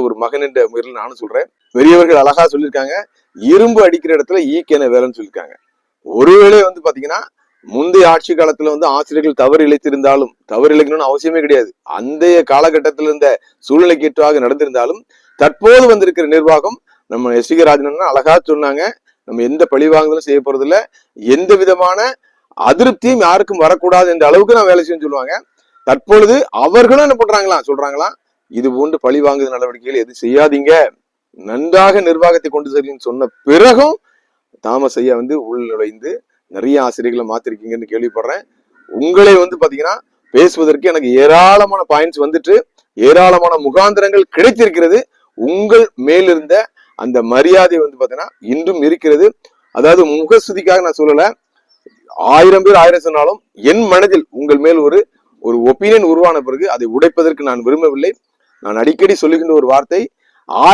ஒரு மகன் என்ற முறையில் நானும் சொல்றேன். பெரியவர்கள் அழகா சொல்லியிருக்காங்க, இரும்பு அடிக்கிற இடத்துல ஈக்கென வேலைன்னு சொல்லியிருக்காங்க. ஒருவேளை பாத்தீங்கன்னா முந்தைய ஆட்சி காலத்துல ஆசிரியர்கள் தவறு இழைத்திருந்தாலும், தவறு இழைக்கணும்னு அவசியமே கிடையாது, அந்த காலகட்டத்தில் இருந்த சூழ்நிலைக்கு ஏற்றவாக நடந்திருந்தாலும், தற்போது வந்திருக்கிற நிர்வாகம் நம்ம எஸ் வி ராஜன் அழகா சொன்னாங்க, நம்ம எந்த பழிவாங்குதலும் செய்ய போறது இல்ல, எந்த விதமான அதிருப்தியும் யாருக்கும் வரக்கூடாது என்ற அளவுக்கு நான் வேலை செய்யணும்னு சொல்லுவாங்க. தற்பொழுது அவர்களும் என்ன பண்றாங்களா சொல்றாங்களா, இது போன்று பழி வாங்குதல் நடவடிக்கைகள் எது செய்யாதீங்க, நன்றாக நிர்வாகத்தை கொண்டு செல்லுன்னு சொன்ன பிறகும் தாமஸ் ஐயா உள் நுழைந்து நிறைய ஆசிரியர்களை மாத்திருக்கீங்கன்னு கேள்விப்படுறேன். உங்களை பாத்தீங்கன்னா பேசுவதற்கு எனக்கு ஏராளமான பாயிண்ட்ஸ் வந்துட்டு, ஏராளமான முகாந்திரங்கள் கிடைத்திருக்கிறது. உங்கள் மேலிருந்த அந்த மரியாதை பாத்தீங்கன்னா இன்றும் இருக்கிறது. அதாவது முகஸ்துதிக்காக நான் சொல்லல, 1000 பேர் 1000 சொன்னாலும் என் மனதில் உங்கள் மேல் ஒரு ஒப்பீனியன் உருவான பிறகு அதை உடைப்பதற்கு நான் விரும்பவில்லை. நான் அடிக்கடி சொல்லுகின்ற ஒரு வார்த்தை,